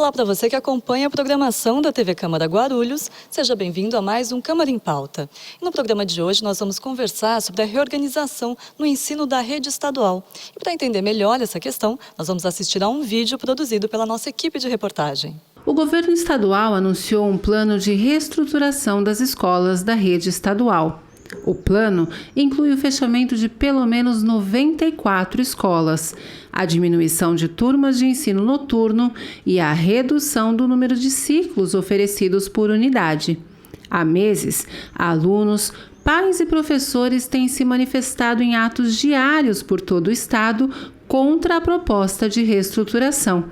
Olá para você que acompanha a programação da TV Câmara Guarulhos. Seja bem-vindo a mais um Câmara em Pauta. E no programa de hoje nós vamos conversar sobre a reorganização no ensino da rede estadual. E para entender melhor essa questão, nós vamos assistir a um vídeo produzido pela nossa equipe de reportagem. O governo estadual anunciou um plano de reestruturação das escolas da rede estadual. O plano inclui o fechamento de pelo menos 94 escolas, a diminuição de turmas de ensino noturno e a redução do número de ciclos oferecidos por unidade. Há meses, alunos, pais e professores têm se manifestado em atos diários por todo o estado contra a proposta de reestruturação.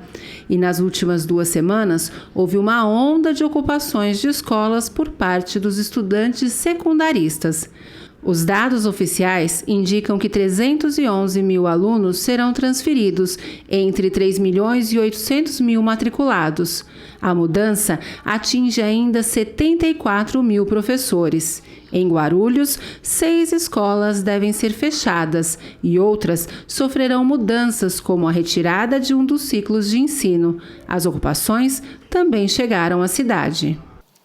E nas últimas 2 semanas, houve uma onda de ocupações de escolas por parte dos estudantes secundaristas. Os dados oficiais indicam que 311 mil alunos serão transferidos entre 3 milhões e 800 mil matriculados. A mudança atinge ainda 74 mil professores. Em Guarulhos, 6 escolas devem ser fechadas e outras sofrerão mudanças, como a retirada de um dos ciclos de ensino. As ocupações também chegaram à cidade.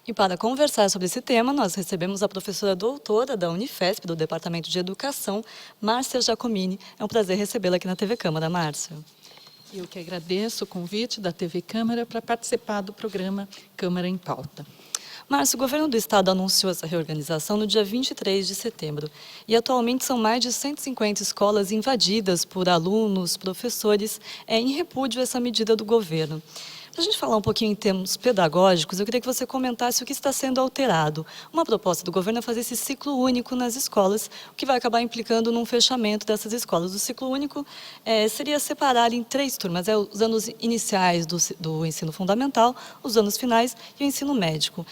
E para conversar sobre esse tema, nós recebemos a professora doutora da Unifesp, do Departamento de Educação, Márcia Giacomini. É um prazer recebê-la aqui na TV Câmara, Márcia. Eu que agradeço o convite da TV Câmara para participar do programa Câmara em Pauta. Márcio, o governo do estado anunciou essa reorganização no dia 23 de setembro. E atualmente são mais de 150 escolas invadidas por alunos, professores, em repúdio a essa medida do governo. Para a gente falar um pouquinho em termos pedagógicos, eu queria que você comentasse o que está sendo alterado. Uma proposta do governo é fazer esse ciclo único nas escolas, o que vai acabar implicando num fechamento dessas escolas. O ciclo único seria separar em 3 turmas, os anos iniciais do ensino fundamental, os anos finais e o ensino médico.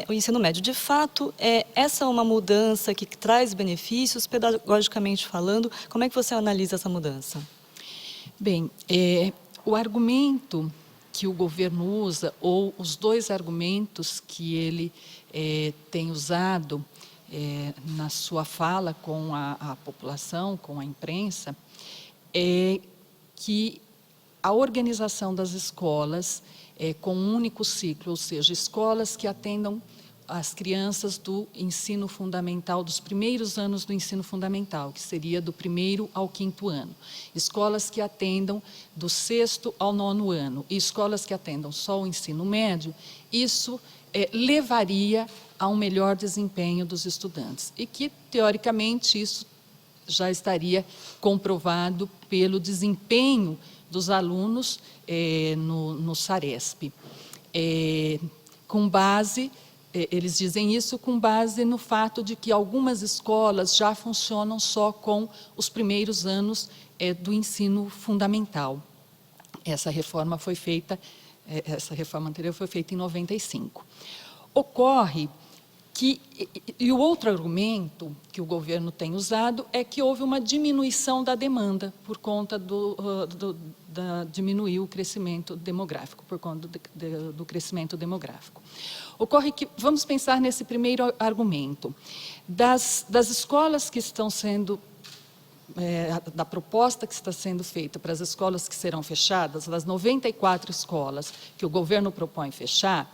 O ensino médio, de fato, essa é uma mudança que traz benefícios, pedagogicamente falando. Como é que você analisa essa mudança? Bem, o argumento que o governo usa, ou os 2 argumentos que ele tem usado na sua fala com a população, com a imprensa, é que a organização das escolas com um único ciclo, ou seja, escolas que atendam as crianças do ensino fundamental, dos primeiros anos do ensino fundamental, que seria do 1º ao 5º ano. Escolas que atendam do 6º ao 9º ano. E escolas que atendam só o ensino médio, isso levaria a um melhor desempenho dos estudantes. E que, teoricamente, isso já estaria comprovado pelo desempenho dos alunos no Saresp. Eles dizem isso com base no fato de que algumas escolas já funcionam só com os primeiros anos do ensino fundamental. Essa reforma anterior foi feita em 95. Ocorre que, e o outro argumento que o governo tem usado é que houve uma diminuição da demanda por conta diminuir o crescimento demográfico, por conta do crescimento demográfico. Ocorre que, vamos pensar nesse primeiro argumento, das escolas que estão sendo, da proposta que está sendo feita para as escolas que serão fechadas, das 94 escolas que o governo propõe fechar,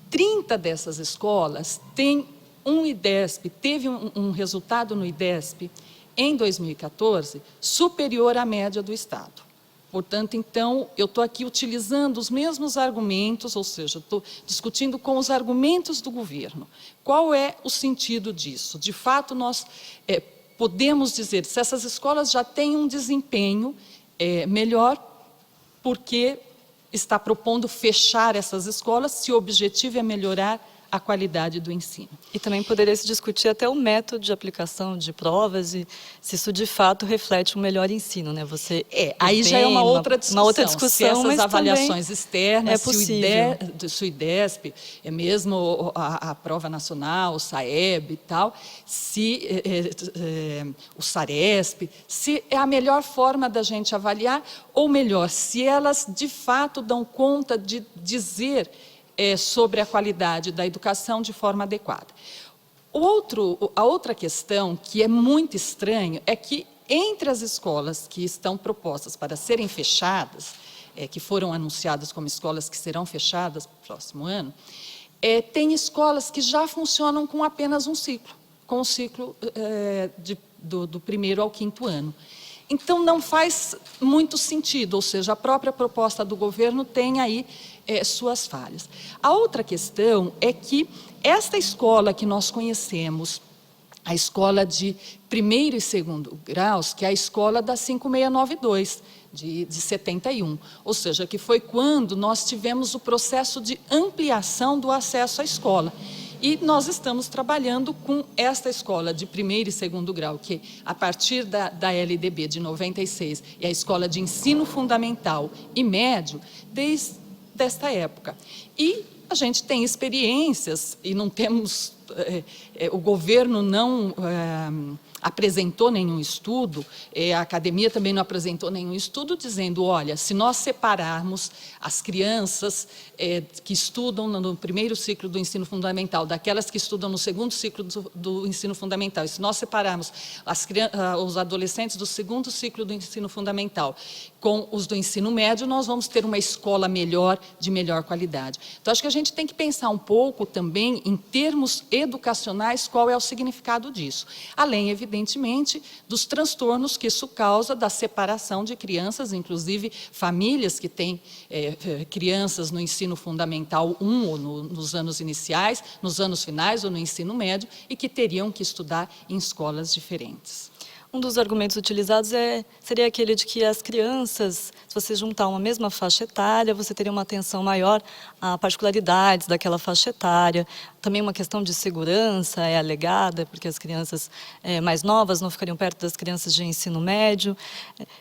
30 dessas escolas têm um IDESP, teve um resultado no IDESP em 2014 superior à média do estado. Portanto, então, eu estou aqui utilizando os mesmos argumentos, ou seja, estou discutindo com os argumentos do governo. Qual é o sentido disso? De fato, nós podemos dizer, se essas escolas já têm um desempenho melhor, porque está propondo fechar essas escolas, se o objetivo é melhorar a qualidade do ensino. E também poderia se discutir até o método de aplicação de provas e se isso de fato reflete um melhor ensino, né? Aí já é uma outra discussão. Se essas mas avaliações externas, possível. se o IDESP é mesmo a prova nacional, o SAEB e tal, se o Saresp, se é a melhor forma da gente avaliar, ou melhor, se elas de fato dão conta de dizer sobre a qualidade da educação de forma adequada. A outra questão, que é muito estranho, é que entre as escolas que estão propostas para serem fechadas, que foram anunciadas como escolas que serão fechadas no próximo ano, tem escolas que já funcionam com apenas um ciclo, com o ciclo do primeiro ao quinto ano. Então, não faz muito sentido, ou seja, a própria proposta do governo tem aí suas falhas. A outra questão é que esta escola que nós conhecemos, a escola de primeiro e segundo graus, que é a escola da 5692, de 71, ou seja, que foi quando nós tivemos o processo de ampliação do acesso à escola. E nós estamos trabalhando com esta escola de primeiro e segundo grau, que a partir da LDB de 96, é a escola de ensino fundamental e médio, desde esta época. E a gente tem experiências, e não temos, o governo não apresentou nenhum estudo, a academia também não apresentou nenhum estudo dizendo, olha, se nós separarmos as crianças que estudam no primeiro ciclo do ensino fundamental daquelas que estudam no segundo ciclo do ensino fundamental, e se nós separarmos os adolescentes do segundo ciclo do ensino fundamental com os do ensino médio, nós vamos ter uma escola melhor, de melhor qualidade. Então, acho que a gente tem que pensar um pouco também, em termos educacionais, qual é o significado disso. Além, evidentemente, dos transtornos que isso causa da separação de crianças, inclusive famílias que têm crianças no ensino fundamental 1, ou nos anos iniciais, nos anos finais, ou no ensino médio, e que teriam que estudar em escolas diferentes. Um dos argumentos utilizados seria aquele de que as crianças, se você juntar uma mesma faixa etária, você teria uma atenção maior a particularidades daquela faixa etária. Também uma questão de segurança é alegada, porque as crianças mais novas não ficariam perto das crianças de ensino médio.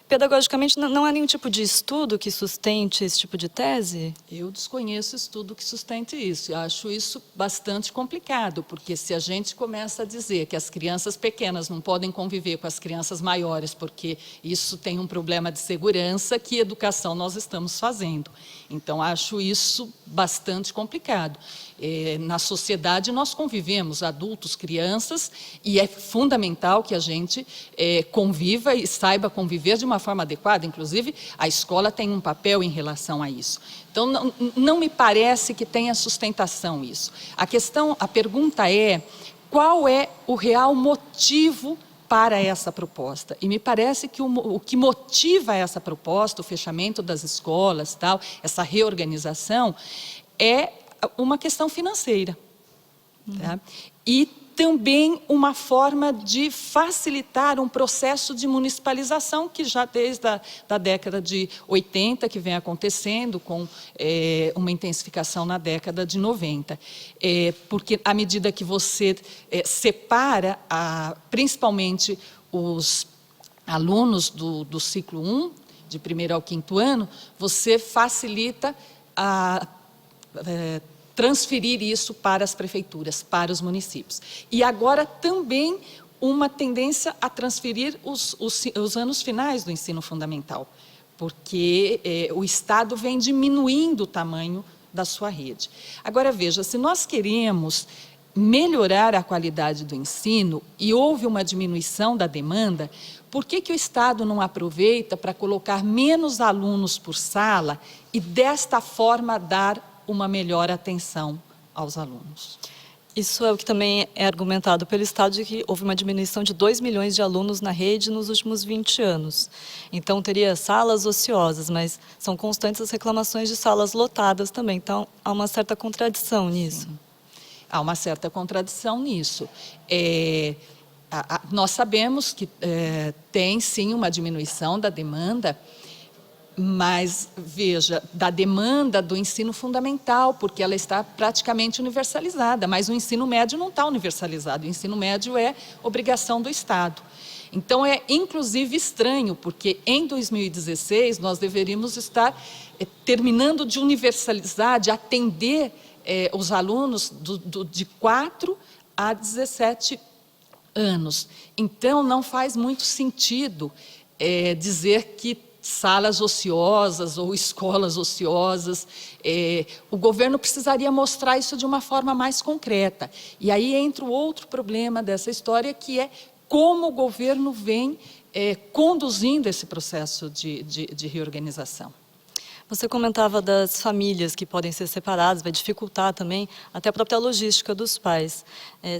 Pedagogicamente, não há nenhum tipo de estudo que sustente esse tipo de tese? Eu desconheço estudo que sustente isso. Eu acho isso bastante complicado, porque se a gente começa a dizer que as crianças pequenas não podem conviver com as crianças maiores, porque isso tem um problema de segurança, que educação nós estamos fazendo? Então, acho isso bastante complicado. Na sociedade, nós convivemos, adultos, crianças, e é fundamental que a gente conviva e saiba conviver de uma forma adequada. Inclusive, a escola tem um papel em relação a isso. Então, não me parece que tenha sustentação isso. A pergunta é, qual é o real motivo para essa proposta? E me parece que o que motiva essa proposta, o fechamento das escolas, tal, essa reorganização, é uma questão financeira. Tá? E também uma forma de facilitar um processo de municipalização que já desde a década de 80 que vem acontecendo, com uma intensificação na década de 90. Porque à medida que você separa principalmente os alunos do ciclo 1, de primeiro ao quinto ano, você facilita transferir isso para as prefeituras, para os municípios. E agora também uma tendência a transferir os anos finais do ensino fundamental, porque o Estado vem diminuindo o tamanho da sua rede. Agora, veja, se nós queremos melhorar a qualidade do ensino e houve uma diminuição da demanda, por que o Estado não aproveita para colocar menos alunos por sala e, desta forma, dar uma melhor atenção aos alunos? Isso é o que também é argumentado pelo Estado, de que houve uma diminuição de 2 milhões de alunos na rede nos últimos 20 anos. Então, teria salas ociosas, mas são constantes as reclamações de salas lotadas também. Então, há uma certa contradição nisso. Sim. Há uma certa contradição nisso. Nós sabemos que tem, sim, uma diminuição da demanda, mas, veja, da demanda do ensino fundamental, porque ela está praticamente universalizada, mas o ensino médio não está universalizado, o ensino médio é obrigação do Estado. Então, é inclusive estranho, porque em 2016 nós deveríamos estar terminando de universalizar, de atender os alunos de 4 a 17 anos. Então, não faz muito sentido dizer que salas ociosas ou escolas ociosas, o governo precisaria mostrar isso de uma forma mais concreta. E aí entra o outro problema dessa história, que é como o governo vem conduzindo esse processo de reorganização. Você comentava das famílias que podem ser separadas, vai dificultar também até a própria logística dos pais.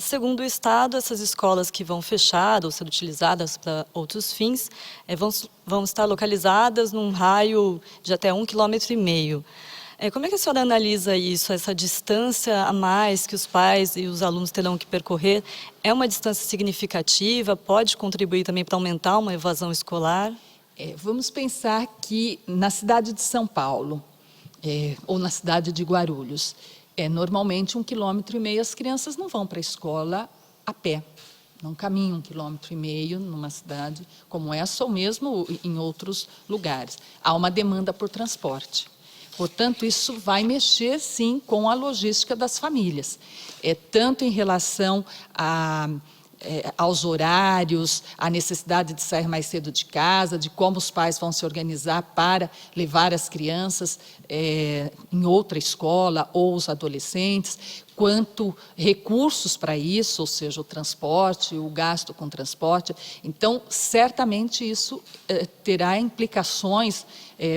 Segundo o Estado, essas escolas que vão fechar ou ser utilizadas para outros fins vão estar localizadas num raio de até 1,5 km. Como é que a senhora analisa isso, essa distância a mais que os pais e os alunos terão que percorrer? É uma distância significativa? Pode contribuir também para aumentar uma evasão escolar? Vamos pensar que na cidade de São Paulo, ou na cidade de Guarulhos, normalmente 1,5 km as crianças não vão para a escola a pé. Não caminham 1,5 km numa cidade como essa, ou mesmo em outros lugares. Há uma demanda por transporte. Portanto, isso vai mexer, sim, com a logística das famílias. Tanto em relação aos horários, à necessidade de sair mais cedo de casa, de como os pais vão se organizar para levar as crianças em outra escola ou os adolescentes, quanto recursos para isso, ou seja, o transporte, o gasto com transporte. Então, certamente isso terá implicações,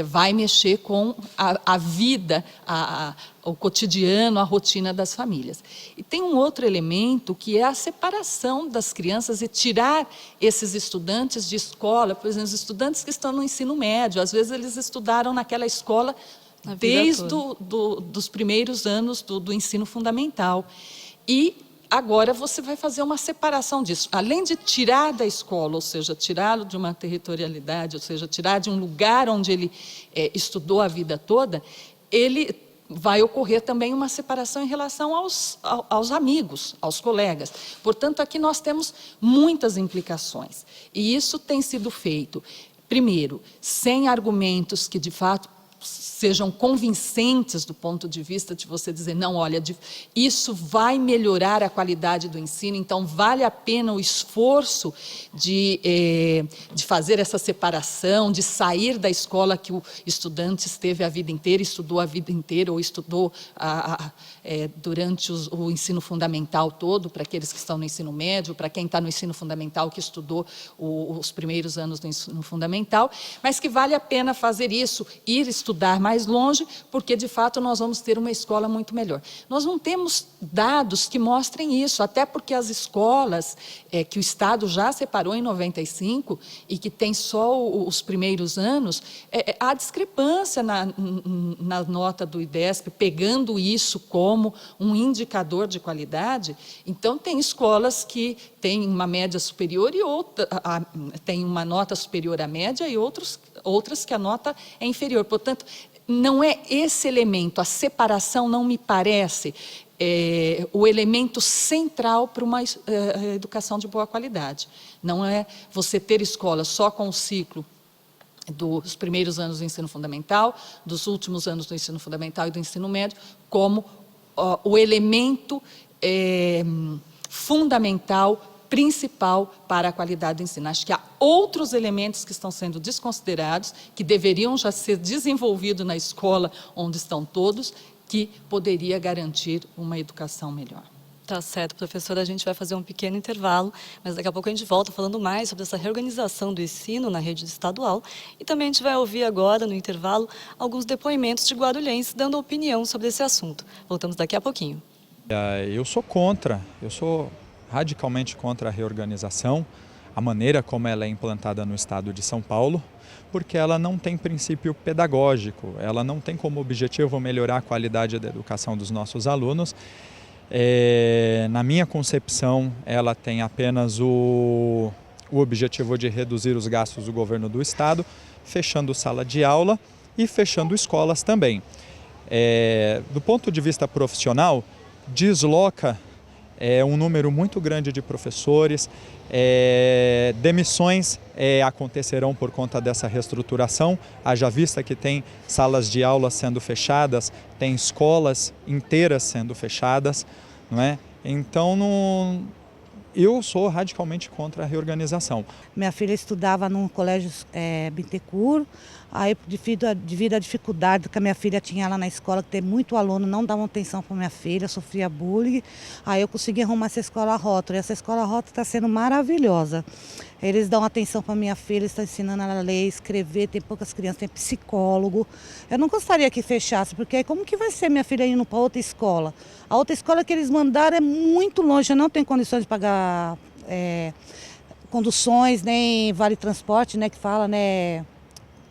vai mexer com a vida, o cotidiano, a rotina das famílias. E tem um outro elemento que é a separação das crianças e tirar esses estudantes de escola, por exemplo, os estudantes que estão no ensino médio, às vezes eles estudaram naquela escola desde dos primeiros anos do ensino fundamental. E agora você vai fazer uma separação disso. Além de tirar da escola, ou seja, tirá-lo de uma territorialidade, ou seja, tirar de um lugar onde ele estudou a vida toda, vai ocorrer também uma separação em relação aos amigos, aos colegas. Portanto, aqui nós temos muitas implicações. E isso tem sido feito, primeiro, sem argumentos que, de fato, sejam convincentes do ponto de vista de você dizer, não, olha, isso vai melhorar a qualidade do ensino, então vale a pena o esforço de fazer essa separação, de sair da escola que o estudante esteve a vida inteira, estudou a vida inteira, ou estudou durante o ensino fundamental todo, para aqueles que estão no ensino médio, para quem está no ensino fundamental, que estudou os primeiros anos do ensino fundamental, mas que vale a pena fazer isso, ir estudar mais longe, porque, de fato, nós vamos ter uma escola muito melhor. Nós não temos dados que mostrem isso, até porque as escolas que o Estado já separou em 95 e que tem só os primeiros anos, há discrepância na nota do IDESP, pegando isso como um indicador de qualidade. Então, tem escolas que têm uma média superior e têm uma nota superior à média e outras que a nota é inferior. Portanto, não é esse elemento, a separação não me parece o elemento central para uma educação de boa qualidade. Não é você ter escola só com o ciclo dos primeiros anos do ensino fundamental, dos últimos anos do ensino fundamental e do ensino médio, como o elemento fundamental, principal para a qualidade do ensino. Acho que há outros elementos que estão sendo desconsiderados, que deveriam já ser desenvolvidos na escola onde estão todos, que poderia garantir uma educação melhor. Tá certo, professora, a gente vai fazer um pequeno intervalo, mas daqui a pouco a gente volta falando mais sobre essa reorganização do ensino na rede estadual e também a gente vai ouvir agora, no intervalo, alguns depoimentos de guarulhenses dando opinião sobre esse assunto. Voltamos daqui a pouquinho. Eu sou radicalmente contra a reorganização, a maneira como ela é implantada no estado de São Paulo, porque ela não tem princípio pedagógico, ela não tem como objetivo melhorar a qualidade da educação dos nossos alunos. Na minha concepção, ela tem apenas o objetivo de reduzir os gastos do governo do estado, fechando sala de aula e fechando escolas também. Do ponto de vista profissional, desloca um número muito grande de professores, demissões acontecerão por conta dessa reestruturação, haja vista que tem salas de aula sendo fechadas, tem escolas inteiras sendo fechadas, não é? Então eu sou radicalmente contra a reorganização. Minha filha estudava num colégio Bittencourt, aí devido à dificuldade que a minha filha tinha lá na escola, que tem muito aluno, não davam atenção para minha filha, sofria bullying, aí eu consegui arrumar essa escola Rótulo, e essa escola Rótulo está sendo maravilhosa. Eles dão atenção para minha filha, estão ensinando ela a ler, escrever, tem poucas crianças, tem psicólogo. Eu não gostaria que fechasse, porque aí como que vai ser minha filha indo para outra escola? A outra escola que eles mandaram é muito longe, eu não tenho condições de pagar conduções, nem vale transporte, né, que fala, né,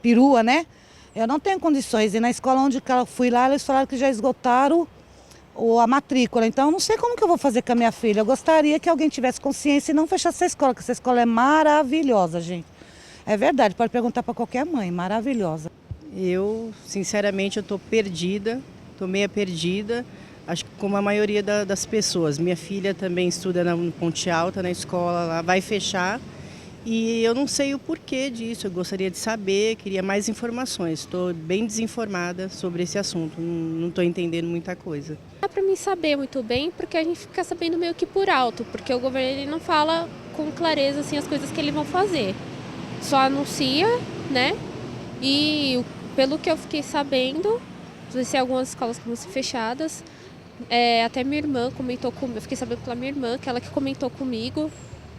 perua, né? Eu não tenho condições. E na escola onde eu fui lá, eles falaram que já esgotaram a matrícula. Então, eu não sei como que eu vou fazer com a minha filha. Eu gostaria que alguém tivesse consciência e não fechasse essa escola, porque essa escola é maravilhosa, gente. É verdade, pode perguntar para qualquer mãe, maravilhosa. Eu, sinceramente, eu estou perdida, estou meio perdida, acho que como a maioria das pessoas. Minha filha também estuda na Ponte Alta, na escola lá, vai fechar. E eu não sei o porquê disso, eu gostaria de saber, queria mais informações. Estou bem desinformada sobre esse assunto, não estou entendendo muita coisa. Não dá para mim saber muito bem, porque a gente fica sabendo meio que por alto, porque o governo ele não fala com clareza assim, as coisas que eles vão fazer. Só anuncia, né? E pelo que eu fiquei sabendo, vai ser algumas escolas que vão ser fechadas. Até minha irmã comentou comigo, eu fiquei sabendo pela minha irmã, que ela que comentou comigo.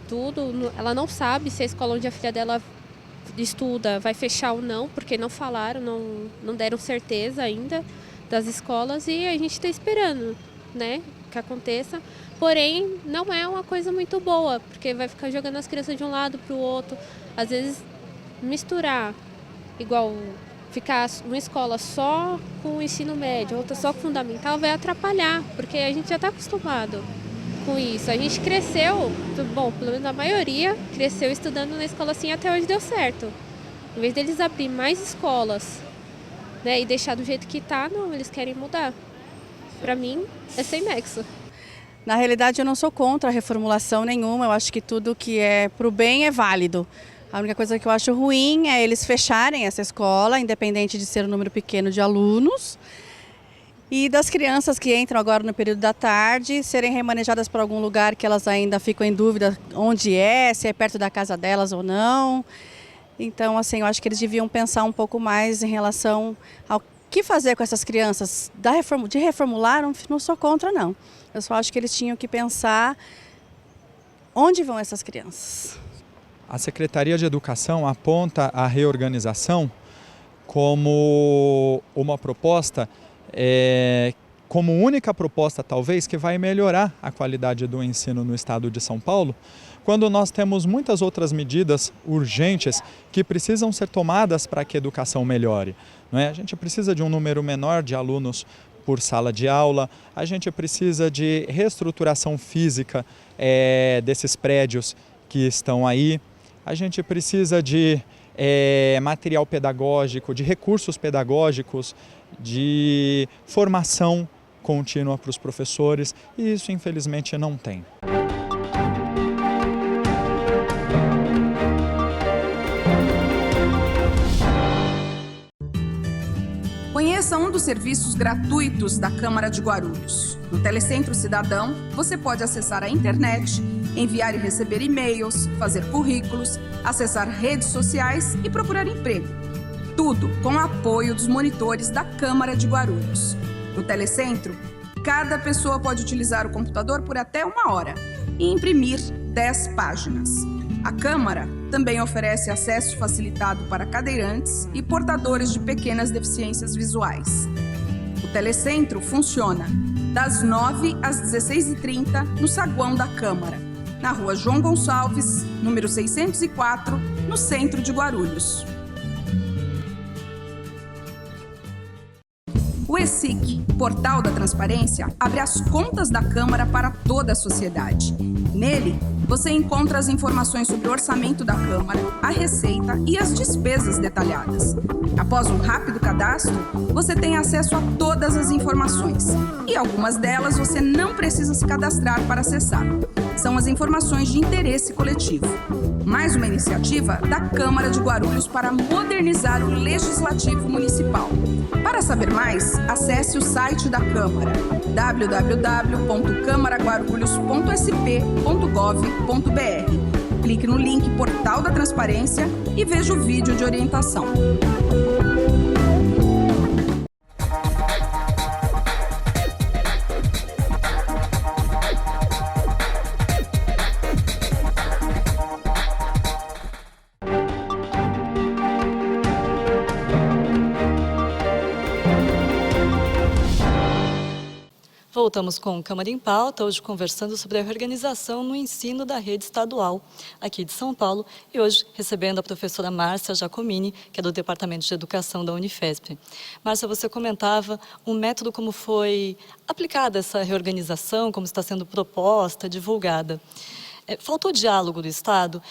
Tudo, ela não sabe se a escola onde a filha dela estuda vai fechar ou não, porque não falaram, não deram certeza ainda das escolas e a gente está esperando, né, que aconteça. Porém, não é uma coisa muito boa, porque vai ficar jogando as crianças de um lado para o outro. Às vezes, misturar, igual ficar uma escola só com o ensino médio, outra só com o fundamental, vai atrapalhar, porque a gente já está acostumado com isso. A gente cresceu, bom, pelo menos a maioria, cresceu estudando na escola assim até hoje deu certo. Em vez deles abrir mais escolas, né, e deixar do jeito que está, não, eles querem mudar. Para mim, é sem nexo. Na realidade, eu não sou contra a reformulação nenhuma, eu acho que tudo que é para o bem é válido. A única coisa que eu acho ruim é eles fecharem essa escola, independente de ser um número pequeno de alunos, e das crianças que entram agora no período da tarde serem remanejadas para algum lugar que elas ainda ficam em dúvida onde se é perto da casa delas ou não. Então, assim, eu acho que eles deviam pensar um pouco mais em relação ao que fazer com essas crianças. De reformular, não sou contra, não. Eu só acho que eles tinham que pensar onde vão essas crianças. A Secretaria de Educação aponta a reorganização como uma proposta como única proposta, talvez, que vai melhorar a qualidade do ensino no estado de São Paulo, quando nós temos muitas outras medidas urgentes que precisam ser tomadas para que a educação melhore. Não é? A gente precisa de um número menor de alunos por sala de aula, a gente precisa de reestruturação física desses prédios que estão aí, a gente precisa de material pedagógico, de recursos pedagógicos, de formação contínua para os professores, e isso infelizmente não tem. Conheça um dos serviços gratuitos da Câmara de Guarulhos. No Telecentro Cidadão, você pode acessar a internet, enviar e receber e-mails, fazer currículos, acessar redes sociais e procurar emprego. Tudo com o apoio dos monitores da Câmara de Guarulhos. No Telecentro, cada pessoa pode utilizar o computador por até 1 hora e imprimir 10 páginas. A Câmara também oferece acesso facilitado para cadeirantes e portadores de pequenas deficiências visuais. O Telecentro funciona das 9 às 16h30 no saguão da Câmara, na Rua João Gonçalves, número 604, no centro de Guarulhos. O ESIC, Portal da Transparência, abre as contas da Câmara para toda a sociedade. Nele, você encontra as informações sobre o orçamento da Câmara, a receita e as despesas detalhadas. Após um rápido cadastro, você tem acesso a todas as informações. E algumas delas você não precisa se cadastrar para acessar. são as informações de interesse coletivo. Mais uma iniciativa da Câmara de Guarulhos para modernizar o Legislativo Municipal. Para saber mais, acesse o site da Câmara, www.câmaraguarulhos.sp.gov.br. Clique no link Portal da Transparência e veja o vídeo de orientação. Voltamos com o Câmara em Pauta, hoje conversando sobre a reorganização no ensino da rede estadual aqui de São Paulo e hoje recebendo a professora Márcia Giacomini, que é do Departamento de Educação da Unifesp. Márcia, você comentava o método como foi aplicada essa reorganização, como está sendo proposta, divulgada. Faltou diálogo do Estado?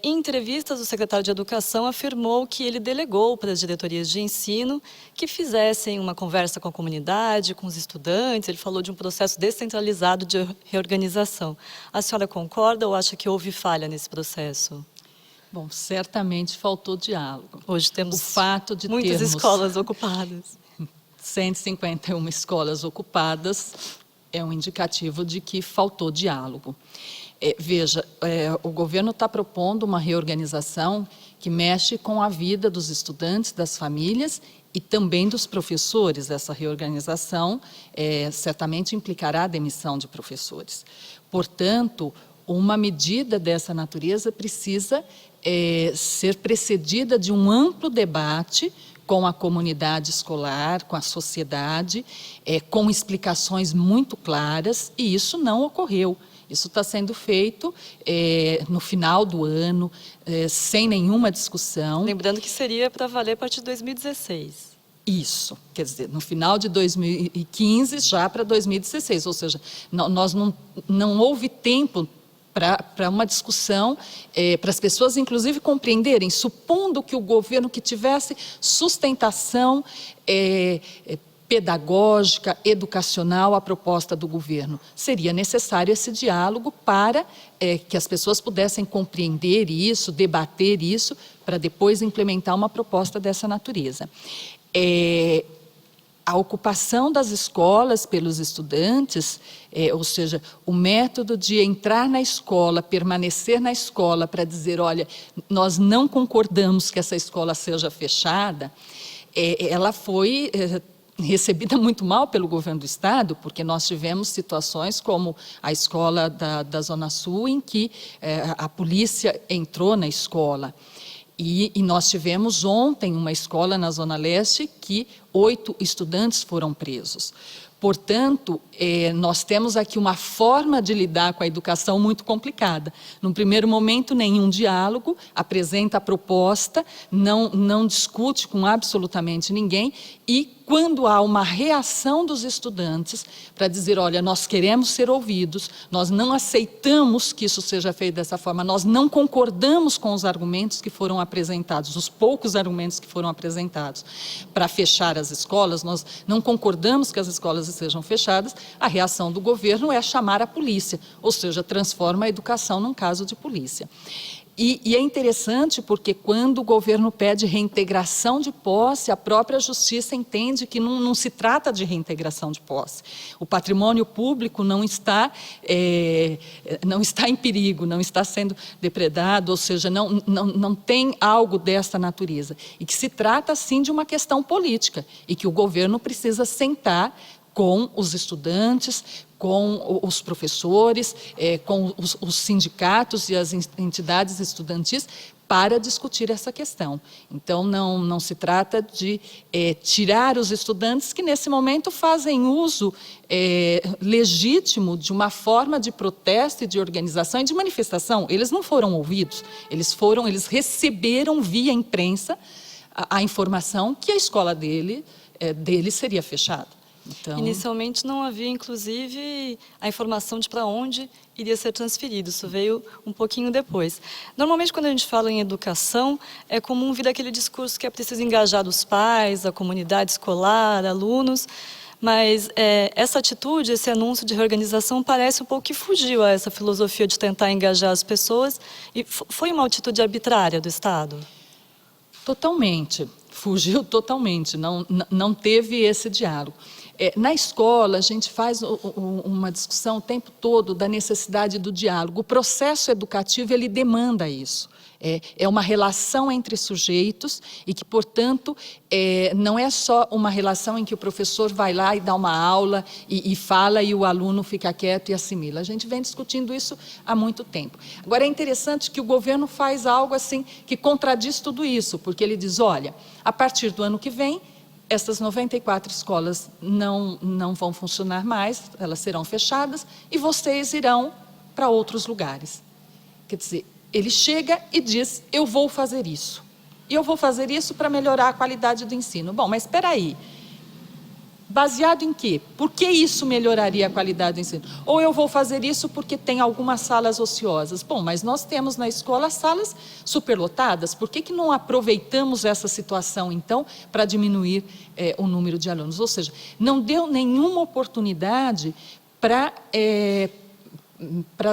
Em entrevistas, o secretário de Educação afirmou que ele delegou para as diretorias de ensino que fizessem uma conversa com a comunidade, com os estudantes. Ele falou de um processo descentralizado de reorganização. A senhora concorda ou acha que houve falha nesse processo? Bom, certamente faltou diálogo. Hoje temos o fato de muitas termos escolas ocupadas. 151 escolas ocupadas é um indicativo de que faltou diálogo. Veja, o governo está propondo uma reorganização que mexe com a vida dos estudantes, das famílias e também dos professores. Essa reorganização certamente implicará a demissão de professores. Portanto, uma medida dessa natureza precisa ser precedida de um amplo debate com a comunidade escolar, com a sociedade, com explicações muito claras, e isso não ocorreu. Isso está sendo feito no final do ano, sem nenhuma discussão. Lembrando que seria para valer a partir de 2016. Isso, quer dizer, no final de 2015, já para 2016, ou seja, não houve tempo para uma discussão, para as pessoas, inclusive, compreenderem, supondo que o governo que tivesse sustentação pedagógica, educacional, a proposta do governo. Seria necessário esse diálogo para que as pessoas pudessem compreender isso, debater isso, para depois implementar uma proposta dessa natureza. A ocupação das escolas pelos estudantes, ou seja, o método de entrar na escola, permanecer na escola para dizer, olha, nós não concordamos que essa escola seja fechada, ela foi recebida muito mal pelo governo do Estado, porque nós tivemos situações como a escola da Zona Sul, em que a polícia entrou na escola. E nós tivemos ontem uma escola na Zona Leste que 8 estudantes foram presos. Portanto, nós temos aqui uma forma de lidar com a educação muito complicada. Num primeiro momento, nenhum diálogo, apresenta a proposta, não discute com absolutamente ninguém e quando há uma reação dos estudantes para dizer, olha, nós queremos ser ouvidos, nós não aceitamos que isso seja feito dessa forma, nós não concordamos com os argumentos que foram apresentados, os poucos argumentos que foram apresentados para fechar as escolas, nós não concordamos que as escolas sejam fechadas, a reação do governo é chamar a polícia, ou seja, transforma a educação num caso de polícia. E é interessante porque quando o governo pede reintegração de posse, a própria justiça entende que não se trata de reintegração de posse. O patrimônio público não está em perigo, não está sendo depredado, ou seja, não tem algo desta natureza. E que se trata, sim, de uma questão política e que o governo precisa sentar com os estudantes, com os professores, com os sindicatos e as entidades estudantis para discutir essa questão. Então, não se trata de tirar os estudantes que, nesse momento, fazem uso legítimo de uma forma de protesto e de organização e de manifestação. Eles não foram ouvidos, eles receberam via imprensa a informação que a escola dele seria fechada. Então... Inicialmente não havia, inclusive, a informação de para onde iria ser transferido. Isso veio um pouquinho depois. Normalmente, quando a gente fala em educação, é comum vir aquele discurso que é preciso engajar os pais, a comunidade escolar, alunos, Mas essa atitude, esse anúncio de reorganização parece um pouco que fugiu a essa filosofia de tentar engajar as pessoas e foi uma atitude arbitrária do Estado? Totalmente, fugiu totalmente, não teve esse diálogo. Na escola, a gente faz uma discussão o tempo todo da necessidade do diálogo. O processo educativo, ele demanda isso. É uma relação entre sujeitos e que, portanto, não é só uma relação em que o professor vai lá e dá uma aula e fala e o aluno fica quieto e assimila. A gente vem discutindo isso há muito tempo. Agora, é interessante que o governo faz algo assim que contradiz tudo isso, porque ele diz, olha, a partir do ano que vem, essas 94 escolas não vão funcionar mais, elas serão fechadas e vocês irão para outros lugares. Quer dizer, ele chega e diz, eu vou fazer isso. E eu vou fazer isso para melhorar a qualidade do ensino. Bom, mas espera aí. Baseado em quê? Por que isso melhoraria a qualidade do ensino? Ou eu vou fazer isso porque tem algumas salas ociosas? Bom, mas nós temos na escola salas superlotadas. Por que não aproveitamos essa situação, então, para diminuir o número de alunos? Ou seja, não deu nenhuma oportunidade para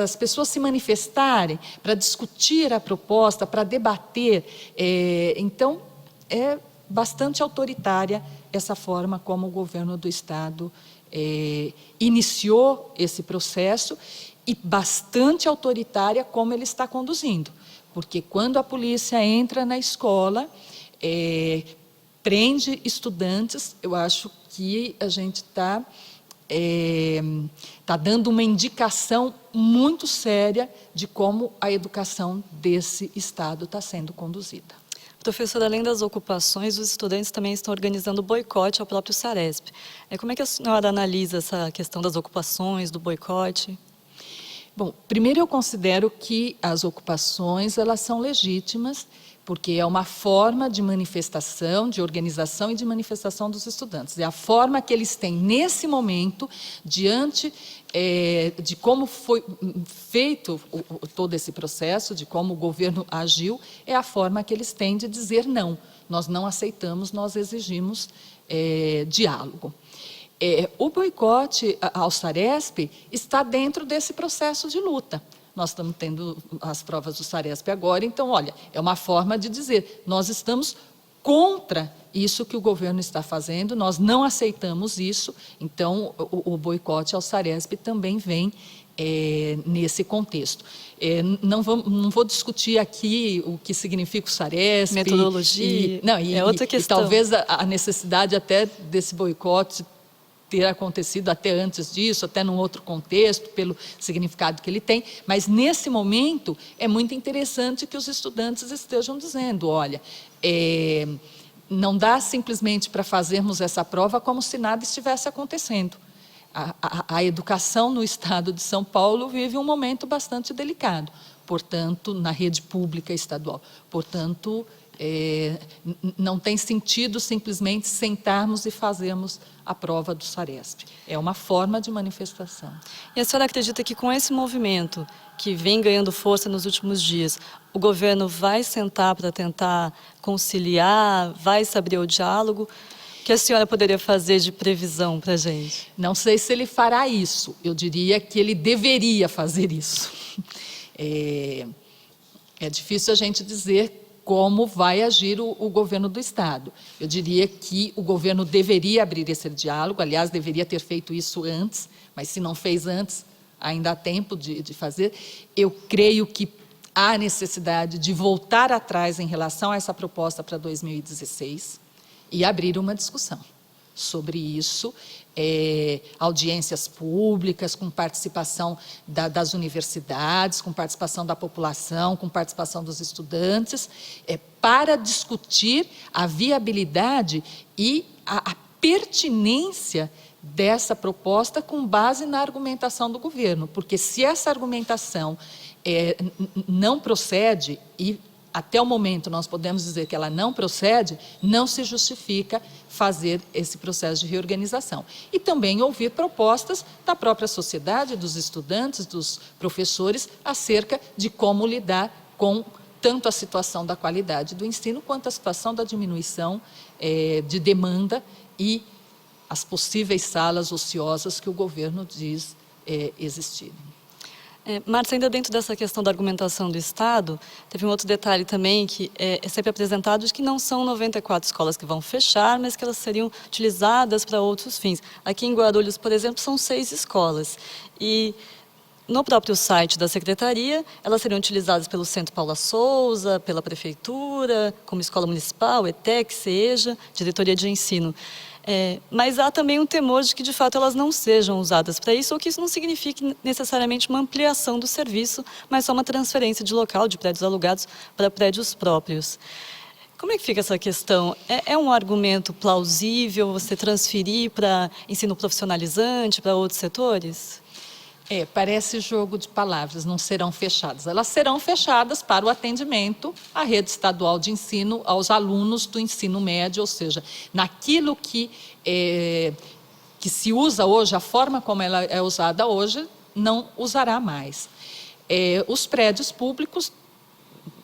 as pessoas se manifestarem, para discutir a proposta, para debater. Então, é bastante autoritária essa forma como o governo do Estado iniciou esse processo e bastante autoritária como ele está conduzindo. Porque quando a polícia entra na escola, prende estudantes, eu acho que a gente está dando uma indicação muito séria de como a educação desse Estado está sendo conduzida. Professor, além das ocupações, os estudantes também estão organizando boicote ao próprio Saresp. Como é que a senhora analisa essa questão das ocupações, do boicote? Bom, primeiro eu considero que as ocupações, elas são legítimas, porque é uma forma de manifestação, de organização e de manifestação dos estudantes. É a forma que eles têm, nesse momento, diante de como foi feito todo esse processo, de como o governo agiu, é a forma que eles têm de dizer não. Nós não aceitamos, nós exigimos diálogo. O boicote ao Saresp está dentro desse processo de luta. Nós estamos tendo as provas do Saresp agora, então, olha, é uma forma de dizer, nós estamos contra isso que o governo está fazendo, nós não aceitamos isso, então o boicote ao Saresp também vem nesse contexto. Não vou discutir aqui o que significa o Saresp. Metodologia, é outra questão. E talvez a necessidade até desse boicote ter acontecido até antes disso, até num outro contexto, pelo significado que ele tem, mas nesse momento é muito interessante que os estudantes estejam dizendo, olha, não dá simplesmente para fazermos essa prova como se nada estivesse acontecendo. A educação no Estado de São Paulo vive um momento bastante delicado, portanto, na rede pública estadual. Portanto, não tem sentido simplesmente sentarmos e fazermos a prova do Saresp. É uma forma de manifestação. E a senhora acredita que com esse movimento que vem ganhando força nos últimos dias, o governo vai sentar para tentar conciliar, vai se abrir ao diálogo? O que a senhora poderia fazer de previsão para a gente? Não sei se ele fará isso. Eu diria que ele deveria fazer isso. É difícil a gente dizer como vai agir o governo do Estado. Eu diria que o governo deveria abrir esse diálogo, aliás, deveria ter feito isso antes, mas se não fez antes, ainda há tempo de fazer. Eu creio que há necessidade de voltar atrás em relação a essa proposta para 2016 e abrir uma discussão sobre isso, audiências públicas, com participação das universidades, com participação da população, com participação dos estudantes, para discutir a viabilidade e a pertinência dessa proposta com base na argumentação do governo. Porque se essa argumentação não procede, e até o momento nós podemos dizer que ela não procede, não se justifica fazer esse processo de reorganização. E também ouvir propostas da própria sociedade, dos estudantes, dos professores, acerca de como lidar com tanto a situação da qualidade do ensino, quanto a situação da diminuição de demanda e as possíveis salas ociosas que o governo diz existirem. Márcia, ainda dentro dessa questão da argumentação do Estado, teve um outro detalhe também que é sempre apresentado, de que não são 94 escolas que vão fechar, mas que elas seriam utilizadas para outros fins. Aqui em Guarulhos, por exemplo, são 6 escolas. E no próprio site da Secretaria, elas seriam utilizadas pelo Centro Paula Souza, pela Prefeitura, como Escola Municipal, ETEC, CEJA, Diretoria de Ensino. Mas há também um temor de que, de fato, elas não sejam usadas para isso, ou que isso não signifique necessariamente uma ampliação do serviço, mas só uma transferência de local, de prédios alugados para prédios próprios. Como é que fica essa questão? É um argumento plausível você transferir para ensino profissionalizante, para outros setores? Parece jogo de palavras, não serão fechadas. Elas serão fechadas para o atendimento à rede estadual de ensino, aos alunos do ensino médio, ou seja, naquilo que se usa hoje, a forma como ela é usada hoje, não usará mais. Os prédios públicos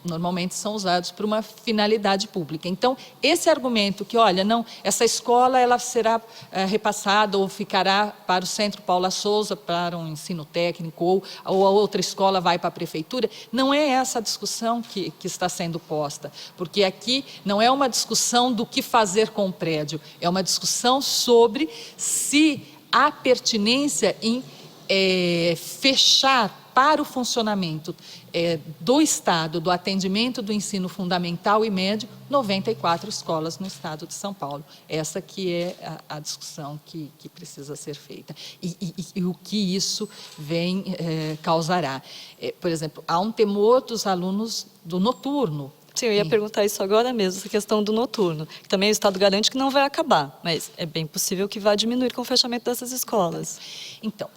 normalmente são usados para uma finalidade pública. Então, esse argumento que, olha, não, essa escola ela será repassada ou ficará para o Centro Paula Souza, para um ensino técnico, ou a outra escola vai para a prefeitura, não é essa a discussão que está sendo posta, porque aqui não é uma discussão do que fazer com o prédio, é uma discussão sobre se há pertinência em fechar para o funcionamento do Estado, do atendimento do ensino fundamental e médio, 94 escolas no Estado de São Paulo. Essa que é a discussão que precisa ser feita. E o que isso causará. Por exemplo, há um temor dos alunos do noturno. Sim, eu ia perguntar isso agora mesmo, essa questão do noturno. Também o Estado garante que não vai acabar, mas é bem possível que vá diminuir com o fechamento dessas escolas. Então,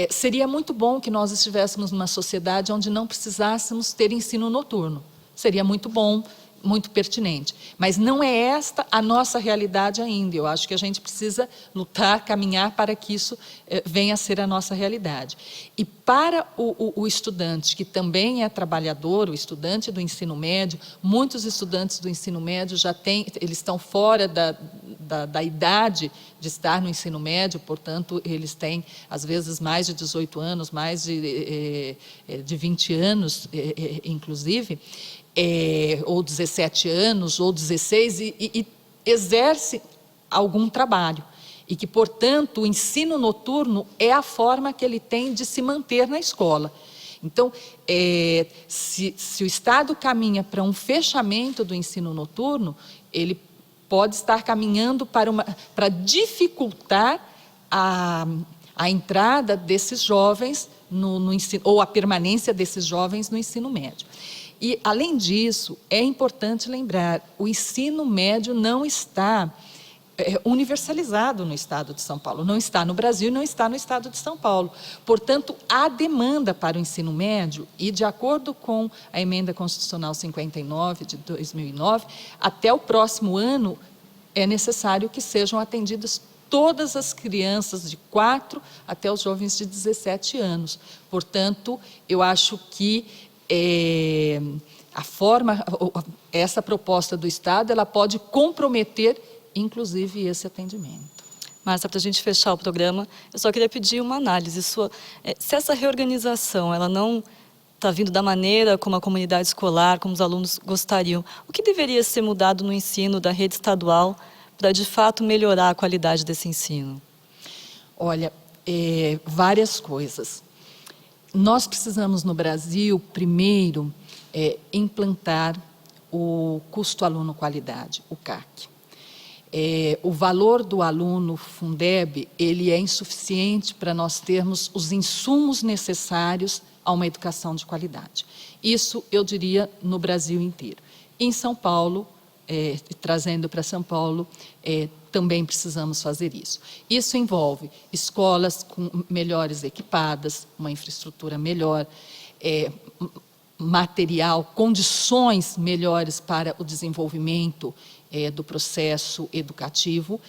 seria muito bom que nós estivéssemos numa sociedade onde não precisássemos ter ensino noturno. Seria muito bom, muito pertinente. Mas não é esta a nossa realidade ainda. Eu acho que a gente precisa lutar, caminhar para que isso venha a ser a nossa realidade. E para o estudante, que também é trabalhador, o estudante do ensino médio, muitos estudantes do ensino médio eles estão fora da idade de estar no ensino médio, portanto, eles têm, às vezes, mais de 18 anos, mais de 20 anos, inclusive, ou 17 anos, ou 16, e exerce algum trabalho. E que, portanto, o ensino noturno é a forma que ele tem de se manter na escola. Então, se o Estado caminha para um fechamento do ensino noturno, ele pode estar caminhando para dificultar a entrada desses jovens no ensino, ou a permanência desses jovens no ensino médio. E, além disso, é importante lembrar, o ensino médio não está universalizado no Estado de São Paulo, não está no Brasil e não está no Estado de São Paulo. Portanto, há demanda para o ensino médio e, de acordo com a Emenda Constitucional 59 de 2009, até o próximo ano é necessário que sejam atendidas todas as crianças de 4 até os jovens de 17 anos. Portanto, eu acho que essa proposta do Estado, ela pode comprometer, inclusive, esse atendimento. Márcia, para a gente fechar o programa, eu só queria pedir uma análise sua. Se essa reorganização ela não está vindo da maneira como a comunidade escolar, como os alunos gostariam, o que deveria ser mudado no ensino da rede estadual para, de fato, melhorar a qualidade desse ensino? Olha, várias coisas. Nós precisamos, no Brasil, primeiro, implantar o custo aluno-qualidade, o CAC. O valor do aluno Fundeb, ele é insuficiente para nós termos os insumos necessários a uma educação de qualidade. Isso, eu diria, no Brasil inteiro. Em São Paulo, trazendo para São Paulo, também precisamos fazer isso. Isso envolve escolas melhores equipadas, uma infraestrutura melhor, material, condições melhores para o desenvolvimento do processo educativo.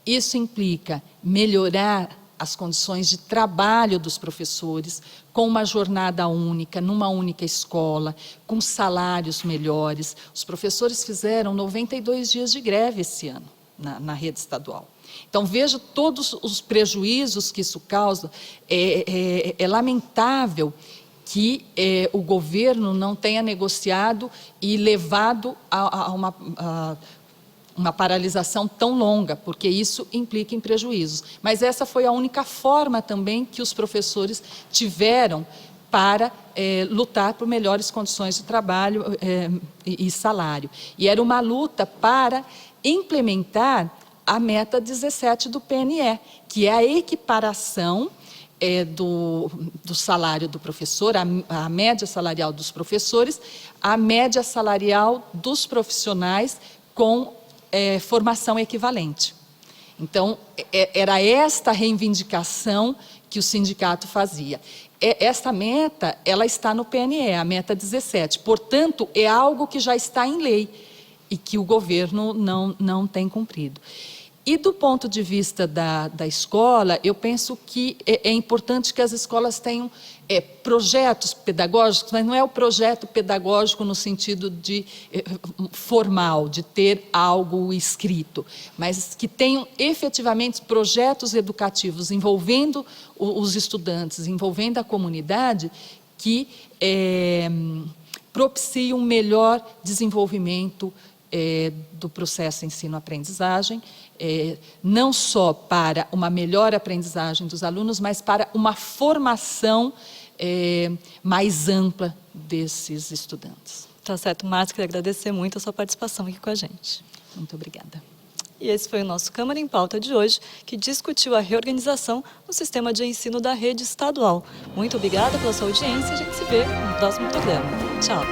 Isso implica melhorar as condições de trabalho dos professores, com uma jornada única, numa única escola, com salários melhores. Os professores fizeram 92 dias de greve esse ano na rede estadual. Então, veja todos os prejuízos que isso causa. É lamentável que o governo não tenha negociado e levado a uma paralisação tão longa, porque isso implica em prejuízos. Mas essa foi a única forma também que os professores tiveram para lutar por melhores condições de trabalho e salário. E era uma luta para implementar a meta 17 do PNE, que é a equiparação do salário do professor, a média salarial dos professores, a média salarial dos profissionais com formação equivalente. Então, era esta reivindicação que o sindicato fazia. Esta meta, ela está no PNE, a meta 17. Portanto, é algo que já está em lei e que o governo não tem cumprido. E do ponto de vista da escola, eu penso que é importante que as escolas tenham projetos pedagógicos, mas não é o projeto pedagógico no sentido de formal, de ter algo escrito, mas que tenham efetivamente projetos educativos envolvendo os estudantes, envolvendo a comunidade, que propiciem um melhor desenvolvimento do processo ensino-aprendizagem, não só para uma melhor aprendizagem dos alunos, mas para uma formação mais ampla desses estudantes. Tá certo, Márcia, queria agradecer muito a sua participação aqui com a gente. Muito obrigada. E esse foi o nosso Câmara em Pauta de hoje, que discutiu a reorganização no sistema de ensino da rede estadual. Muito obrigada pela sua audiência e a gente se vê no próximo programa. Tchau!